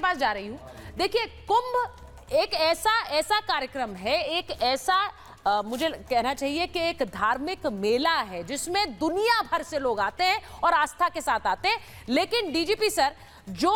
पास जा रही हूं। देखिए, कुंभ एक ऐसा कार्यक्रम है, एक ऐसा मुझे कहना चाहिए कि एक धार्मिक मेला है जिसमें दुनिया भर से लोग आते हैं और आस्था के साथ आते हैं। लेकिन डीजीपी सर, जो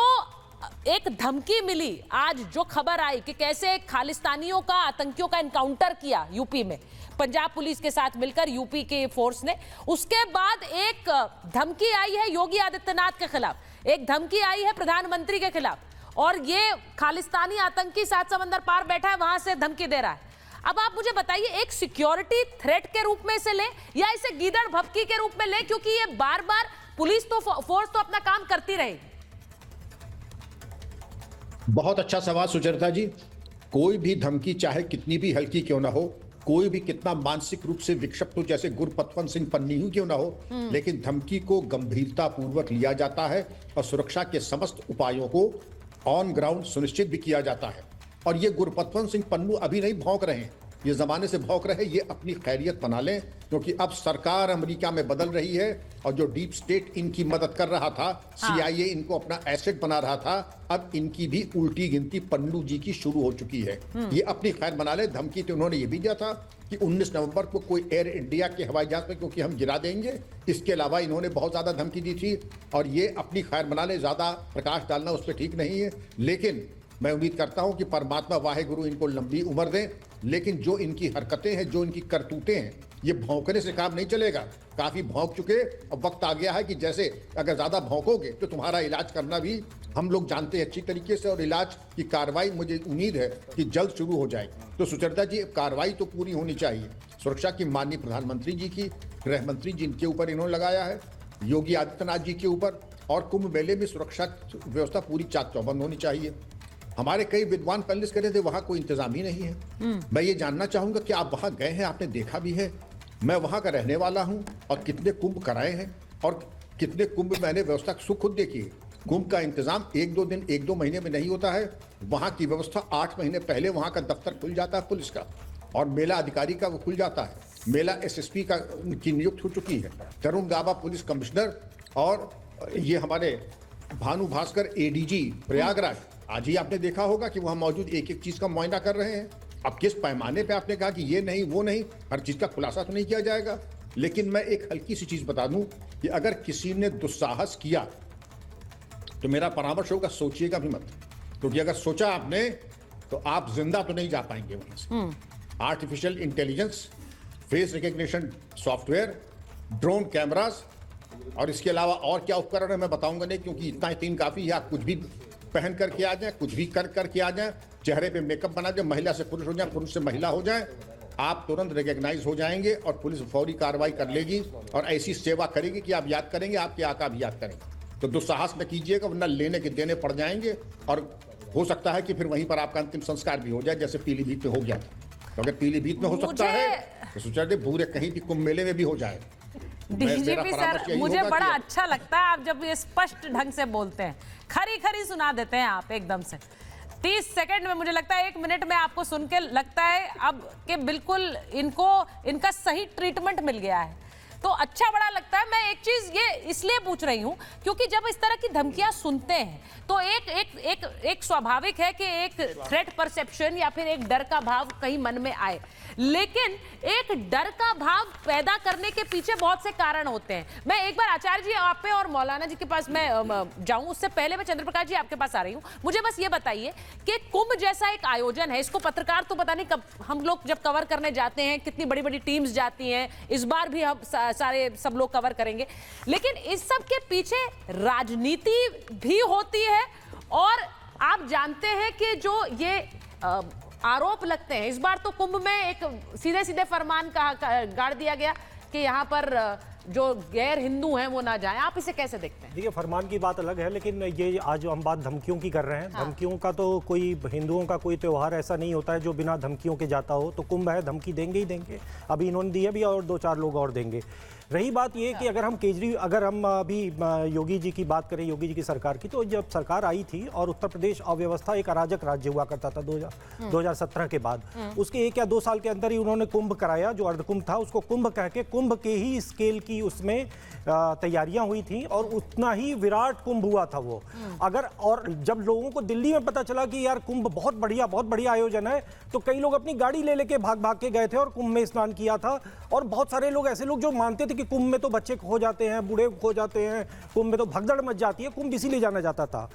एक धमकी मिली, आज जो खबर आई कि कैसे खालिस्तानियों का, आतंकियों का एनकाउंटर किया यूपी में पंजाब पुलिस के साथ मिलकर, यूपी के फोर्स ने, उसके बाद एक धमकी आई है योगी आदित्यनाथ के खिलाफ, एक धमकी आई है प्रधानमंत्री के खिलाफ, और ये खालिस्तानी आतंकी 7 समंदर पार बैठा है, वहां से धमकी दे रहा है। अब आप मुझे बताइए, एक सिक्योरिटी थ्रेट के रूप में इसे ले या इसे गीदड़ भभकी के रूप में ले, क्योंकि ये बार बार पुलिस तो, फोर्स तो अपना काम करती रहेगी। बहुत अच्छा सवाल सुचरिता जी। कोई भी धमकी चाहे कितनी भी हल्की क्यों ना हो, कोई भी कितना मानसिक रूप से विक्षिप्त हो, जैसे गुरपतवंत सिंह पन्नी क्यों ना हो, लेकिन धमकी को गंभीरता पूर्वक लिया जाता है और सुरक्षा के समस्त उपायों को ऑन ग्राउंड सुनिश्चित भी किया जाता है। और ये गुरपतवंत सिंह पन्नू अभी नहीं भौंक रहे हैं, ये जमाने से भौंक रहे हैं, ये अपनी खैरियत बना लें, क्योंकि अब सरकार अमेरिका में बदल रही है और जो डीप स्टेट इनकी मदद कर रहा था, CIA इनको अपना एसेट बना रहा था, अब इनकी भी उल्टी गिनती पन्नू जी की शुरू हो चुकी है। ये अपनी खैर बना ले। धमकी तो उन्होंने ये भी दिया था कि 19 नवंबर को कोई एयर इंडिया के हवाई जहाज में क्योंकि हम गिरा देंगे। इसके अलावा इन्होंने बहुत ज्यादा धमकी दी थी और ये अपनी खैर बना ले, ज्यादा प्रकाश डालना उस पर ठीक नहीं है। लेकिन मैं उम्मीद करता हूं कि परमात्मा वाहेगुरु इनको लंबी उम्र दें, लेकिन जो इनकी हरकतें हैं, जो इनकी करतूतें हैं, ये भौंकने से काम नहीं चलेगा। काफी भौंक चुके, अब वक्त आ गया है कि जैसे अगर ज्यादा भौंकोगे तो तुम्हारा इलाज करना भी हम लोग जानते हैं अच्छी तरीके से, और इलाज की कार्रवाई मुझे उम्मीद है कि जल्द शुरू हो जाएगी। तो सुचरिता जी, कार्रवाई तो पूरी होनी चाहिए। सुरक्षा की माननीय प्रधानमंत्री जी की, गृह मंत्री जिनके ऊपर इन्होंने लगाया है, योगी आदित्यनाथ जी के ऊपर, और कुंभ मेले में सुरक्षा व्यवस्था पूरी चाक चौबंद होनी चाहिए। हमारे कई विद्वान पैनलिस्ट कह रहे थे वहां कोई इंतजाम ही नहीं है। मैं ये जानना चाहूंगा कि आप वहां गए हैं, आपने देखा भी है। मैं वहां का रहने वाला हूं और कितने कुंभ कराए हैं और कितने कुंभ मैंने व्यवस्था खुद देखी है। कुंभ का इंतजाम 1-2 दिन, 1-2 महीने में नहीं होता है। वहां की व्यवस्था 8 महीने पहले वहां का दफ्तर खुल जाता है पुलिस का, और मेला अधिकारी का वो खुल जाता है। मेला SSP की नियुक्त हो चुकी है, तरुण गाबा पुलिस कमिश्नर, और ये हमारे भानु भास्कर ADG प्रयागराज, आज ही आपने देखा होगा कि वहां मौजूद एक एक चीज का मुआयना कर रहे हैं। अब किस पैमाने पे आपने कहा कि ये नहीं वो नहीं, हर चीज का खुलासा तो नहीं किया जाएगा। लेकिन मैं एक हल्की सी चीज बता दूं कि अगर किसी ने दुस्साहस किया तो मेरा परामर्श होगा, सोचिएगा भी मत, क्योंकि अगर सोचा आपने तो आप जिंदा तो नहीं जा पाएंगे वहां से। Artificial intelligence, face recognition software, drone cameras, और इसके अलावा और क्या उपकरण है मैं बताऊंगा नहीं, क्योंकि इतना यकीन काफी है। आप कुछ भी पहन करके आ जाए, कुछ भी करके आ जाए, चेहरे पे मेकअप बना जाए, महिला से पुरुष हो जाए, पुरुष से महिला हो जाए, आप तुरंत रिकॉग्नाइज हो जाएंगे और पुलिस फौरी कार्रवाई कर लेगी और ऐसी सेवा करेगी कि आप याद करेंगे, आपके आका भी याद करेंगे। तो दुस्साहस न कीजिएगा, वरना लेने के देने पड़ जाएंगे, और हो सकता है कि फिर वहीं पर आपका अंतिम संस्कार भी हो जाए, जैसे पीलीभीत में हो गया था। तो अगर पीलीभीत में हो सकता है तो सुचरिता भूरे कहीं भी कुंभ मेले में भी हो जाए। डीजीपी सर, मुझे बड़ा अच्छा लगता है आप जब ये स्पष्ट ढंग से बोलते हैं, खरी खरी सुना देते हैं आप एकदम से। 30 सेकंड में, मुझे लगता है 1 मिनट में आपको सुन के लगता है अब कि बिल्कुल इनका सही ट्रीटमेंट मिल गया है, तो अच्छा बड़ा लगता है। मैं एक चीज ये इसलिए पूछ रही हूं क्योंकि जब इस तरह की धमकियां सुनते हैं तो एक स्वाभाविक है कि एक थ्रेट परसेप्शन या फिर एक डर का भाव कहीं मन में आए, लेकिन एक डर का भाव पैदा करने के पीछे बहुत से कारण होते हैं। मैं एक बार आचार्य जी आप पे और मौलाना जी के पास मैं जाऊं, उससे पहले मैं चंद्रप्रकाश जी आपके पास आ रही हूं। मुझे बस ये बताइए कि कुंभ जैसा एक आयोजन है, इसको पत्रकार तो पता नहीं कब हम लोग जब कवर करने जाते हैं, कितनी बड़ी बड़ी टीम्स जाती हैं, इस बार भी हम सारे सब लोग कवर करेंगे, लेकिन इस सब के पीछे राजनीति भी होती है। और आप जानते हैं कि जो ये आरोप लगते हैं, इस बार तो कुंभ में एक सीधे सीधे फरमान गाड़ दिया गया कि यहाँ पर जो गैर हिंदू हैं वो ना जाएं। आप इसे कैसे देखते हैं? देखिए, फरमान की बात अलग है, लेकिन ये आज हम बात धमकियों की कर रहे हैं। हाँ। धमकियों का तो कोई हिंदुओं का कोई त्योहार ऐसा नहीं होता है जो बिना धमकियों के जाता हो। तो कुंभ है, धमकी देंगे ही देंगे। अभी इन्होंने दी है भी, और 2-4 लोग और देंगे। रही बात ये कि अगर हम अभी योगी जी की बात करें, योगी जी की सरकार की, तो जब सरकार आई थी और उत्तर प्रदेश अव्यवस्था एक अराजक राज्य हुआ करता था 2017 के बाद, उसके 1 या 2 साल के अंदर ही उन्होंने कुंभ कराया। जो अर्धकुंभ था उसको कुंभ कह के, कुंभ के ही स्केल की उसमें तैयारियां हुई थी और उतना ही विराट कुंभ हुआ था वो। अगर और जब लोगों को दिल्ली में पता चला कि यार कुंभ बहुत बढ़िया आयोजन है, तो कई लोग अपनी गाड़ी ले लेके भाग के गए थे और कुंभ में स्नान किया था। और बहुत सारे लोग ऐसे लोग जो मानते थे कि कुंभ में तो बच्चे खो जाते हैं, बूढ़े खो जाते हैं, कुंभ में तो भगदड़ मच जाती है, कुंभ इसीलिए जाना जाता था,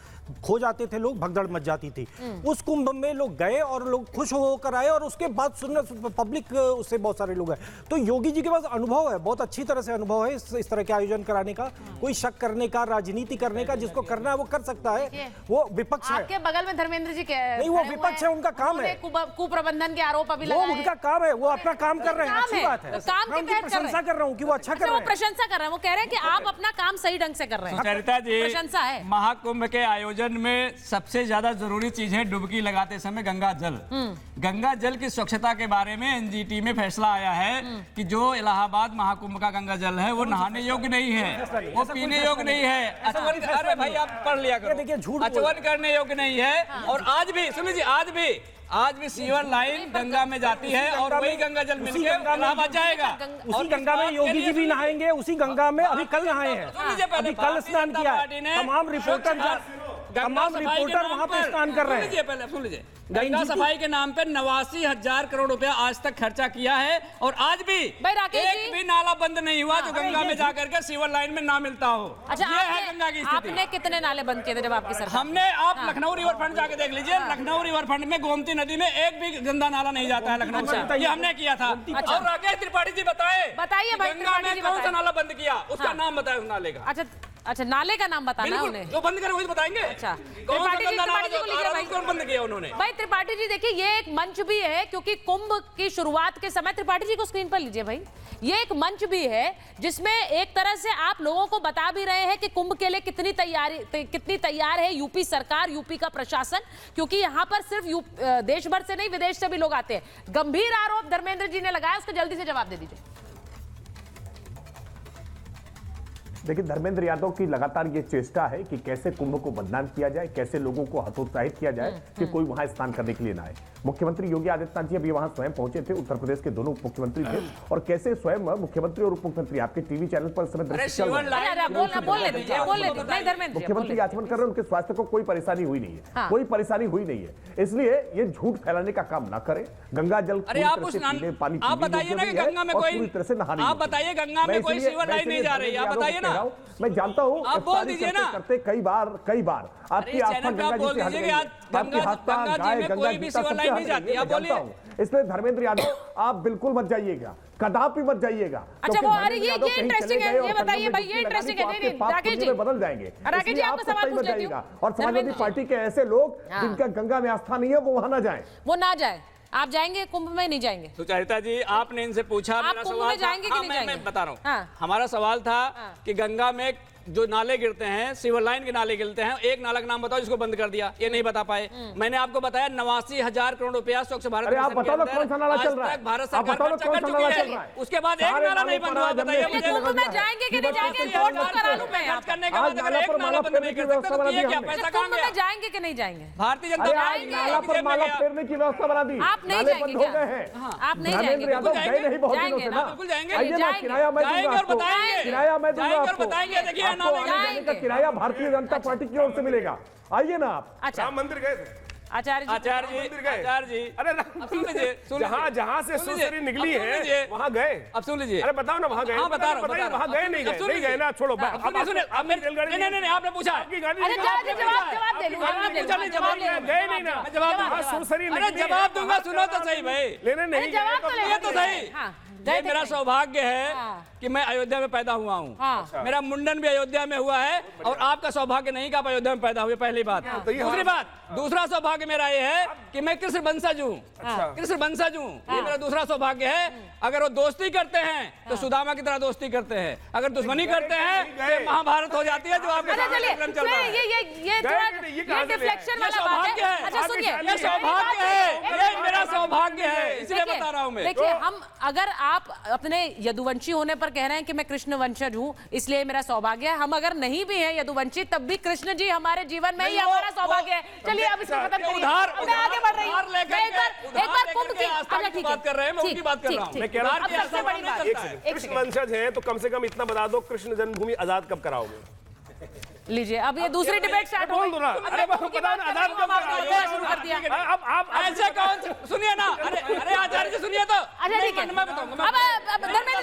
खो जाते थे लोग, भगदड़ मच जाती थी। उस कुंभ में लोग गए और लोग खुश होकर आए, और उसके बाद सुनना पब्लिक उससे बहुत सारे लोग हैं। तो योगी जी के पास अनुभव है, बहुत अच्छी तरह से अनुभव है इस तरह के आयोजन कराने का। कोई शक करने का, राजनीति करने का, जिसको करना है वो कर सकता है। वो विपक्ष है, आपके बगल में धर्मेंद्र जी के नहीं, वो विपक्ष है, उनका काम है, कुप्रबंधन के आरोप अभी वो उनका काम है, वो अपना काम कर रहे हैं, अच्छी बात है। काम के तहत प्रशंसा कर रहा हूँ कि वो अच्छा कर रहे हैं, प्रशंसा कर रहे हैं, वो कह रहे हैं कि आप अपना काम सही ढंग से कर रहे हैं। सुचरिता जी, प्रशंसा है। महाकुंभ के आयोजन में सबसे ज्यादा जरूरी चीज है डुबकी लगाते समय गंगा जल। गंगा जल की स्वच्छता के बारे में एनजीटी में फैसला आया है कि जो इलाहाबाद महाकुंभ का गंगा जल है वो नहाने योग्य नहीं है, वो पीने योग्य नहीं है, अचवन, अरे भाई आप पढ़ लिया करो, देखिए झूठ अचवन करने योग्य नहीं है। और आज भी सुन लीजिए, आज भी सीवर लाइन गंगा में जाती है और वही गंगा जल मिलकर इलाहाबाद जाएगा। उसी गंगा में योगी जी भी नहाएंगे, उसी गंगा में अभी कल नहाए हैं, अभी कल स्नान किया है। तमाम रिपोर्टर वहां पे स्नान कर रहे हैं। पहले सुन लीजिए, गंगा सफाई के नाम पे 89,000 करोड़ रुपया आज तक खर्चा किया है, और आज भी एक भी नाला बंद नहीं हुआ जो गंगा में जाकर के सीवर लाइन में ना मिलता हो। अच्छा, ये है गंगा की स्थिति। आपने कितने नाले बंद किए थे जब आपकी सरकार? हमने, आप लखनऊ रिवर फ्रंट जाके देख लीजिए, लखनऊ रिवर फ्रंट में गोमती नदी में एक भी गंदा नाला नहीं जाता है लखनऊ से, ये हमने किया था। और राकेश त्रिपाठी जी बताइए गंगा में कौन सा नाला बंद किया, उसका नाम बताए उस नाले का। अच्छा, नाले का नाम बताना है उन्हें, जो बंद करे वही बताएंगे। अच्छा, कौन बंद किया उन्होंने? भाई त्रिपाठी जी देखिए, ये एक मंच भी है, क्योंकि कुंभ की शुरुआत के समय, त्रिपाठी जी को स्क्रीन पर लीजिए भाई, ये एक मंच भी है जिसमें एक तरह से आप लोगों को बता भी रहे हैं कि कुंभ के लिए कितनी तैयार है यूपी सरकार, यूपी का प्रशासन, क्योंकि यहाँ पर सिर्फ देश भर से नहीं, विदेश से भी लोग आते हैं। गंभीर आरोप धर्मेंद्र जी ने लगाया, उसको जल्दी से जवाब दे दीजिए। देखिए, धर्मेंद्र यादव की लगातार ये चेष्टा है कि कैसे कुंभ को बदनाम किया जाए, कैसे लोगों को हतोत्साहित किया जाए कि कोई वहां स्नान करने के लिए ना आए। मुख्यमंत्री योगी आदित्यनाथ जी अभी वहां स्वयं पहुंचे थे, उत्तर प्रदेश के दोनों उप मुख्यमंत्री थे, और कैसे स्वयं मुख्यमंत्री और उप मुख्यमंत्री आपके टीवी चैनल पर समय दृश्य चल रहे हैं, मुख्यमंत्री आचमन कर रहे हैं, उनके स्वास्थ्य को कोई परेशानी हुई नहीं है, कोई परेशानी हुई नहीं है। इसलिए ये झूठ फैलाने का काम ना करें। गंगा जल पानी आप बताइए ना कि गंगा में कोई तरह से नहाने, आप बताइए गंगा में कोई सीवर लाइन नहीं जा रही, आप बताइए ना। मैं जानता हूं आप बोल दीजिए ना, करते कई बार आपकी आस्था गंगा जी से हट गई, आपकी आस्था गाय गंगा जी से नहीं जाती, आप बोलिए। इसलिए धर्मेंद्र यादव आप बिल्कुल मत जाइएगा, कदापि मत जाइएगा। अच्छा, वो अरे ये इंटरेस्टिंग है, ये बताइए भाई, ये इंटरेस्टिंग है, राकेश जी बदल जाएंगे, राकेश जी आपको सवाल पूछ लेती हूं। और समाजवादी पार्टी के ऐसे लोग जिनका गंगा में आस्था नहीं है, वो वहां ना जाए, वो ना जाए। आप जाएंगे कुंभ में? नहीं जाएंगे? सुचरिता जी, आपने इनसे पूछा, आप कुंभ में जाएंगे कि नहीं जाएंगे? मैं बता रहा हूँ, हमारा सवाल था कि गंगा में जो नाले गिरते हैं, सीवर लाइन के नाले गिरते हैं, एक नाला का नाम बताओ जिसको बंद कर दिया, ये नहीं बता पाए। मैंने आपको बताया 89,000 करोड़ रुपया स्वच्छ भारत मिशन के अंदर कौन सा नाला चल रहा है, भारत सरकार खर्च कर चुकी है, उसके बाद एक नाला नहीं बंद हुआ। बताइए मुझे, कुंभ में जाएंगे कि नहीं जाएंगे? वोट तो करा लूं मैं, खर्च करने के बाद अगर एक नाला बंद नहीं कर सकते तो ये क्या पैसा कहां गया? जाएंगे कि नहीं जाएंगे? भारतीय जनता पार्टी नाला पर माला फेरने की व्यवस्था बना दी, आप नहीं जाएंगे क्या? आप नहीं जाएंगे? यादव गए नहीं बहुत दिनों से ना, बिल्कुल जाएंगे, किराया मैं दूंगा आपको, किराया मैं दूंगा आपको, बताएंगे। देखिए नाले किराया भारतीय जनता पार्टी की ओर से मिलेगा, आइए ना आप। अच्छा, राम मंदिर गए थे आचार्य जी, अरे जहाँ से सुसरी निकली है वहाँ गए। अब सुन लीजिए, अरे बताओ ना वहाँ गए। हाँ, बता रहा हूँ, वहाँ गए नहीं गए ना, छोड़ो। नहीं, आपने पूछा, गए नहीं ना, जवाब दूंगा, सुनो तो सही भाई, लेने नहीं ये तो सही। ये मेरा सौभाग्य है कि मैं अयोध्या में पैदा हुआ हूँ, मेरा मुंडन भी अयोध्या में हुआ है, और आपका सौभाग्य नहीं कि आप अयोध्या में पैदा हुए, पहली बात। दूसरी बात, दूसरा सौभाग्य मेरा ये है कि मैं कृष्ण वंशज हूँ, कृष्ण वंशज हूँ, ये मेरा दूसरा सौभाग्य है। अगर वो दोस्ती करते हैं तो सुदामा की तरह दोस्ती करते हैं, अगर दुश्मनी करते हैं तो महाभारत हो जाती है, जो आपके सामने चल रहा है। ये डिफ्लेक्शन वाला बात है। अच्छा सुनिए, ये सौभाग्य है, ये मेरा सौभाग्य है, इसलिए बता रहा हूँ मैं। देखिए, हम अगर आप अपने यदुवंशी होने पर कह रहे हैं कि मैं कृष्ण वंशज हूँ इसलिए मेरा सौभाग्य है, हम अगर नहीं भी हैं यदुवंशी तब भी कृष्ण जी हमारे जीवन में ही हमारा सौभाग्य है। चलिए अब इसको खत्म करिए, मैं आगे बढ़ रही हूँ। एक बार कुंभ की बात कर रहे हैं, मैं उनकी बात कर रहा हूँ। अब सबसे बड़ी बात, कृष्ण वंशज हैं तो कम से कम इतना बता दो, कृष्ण जन्मभूमि आजाद कब कराओगे? लीजिए, अब ये दूसरी डिबेट स्टार्ट हो बोल दो ना। अरे बताओ ना, आधार शुरू कर दिया। अब आप ऐसे कौन सुनिए ना, अरे आचार्य जी सुनिए तो। अच्छा ठीक है, मैं बताऊंगा। अब धर्मेंद्र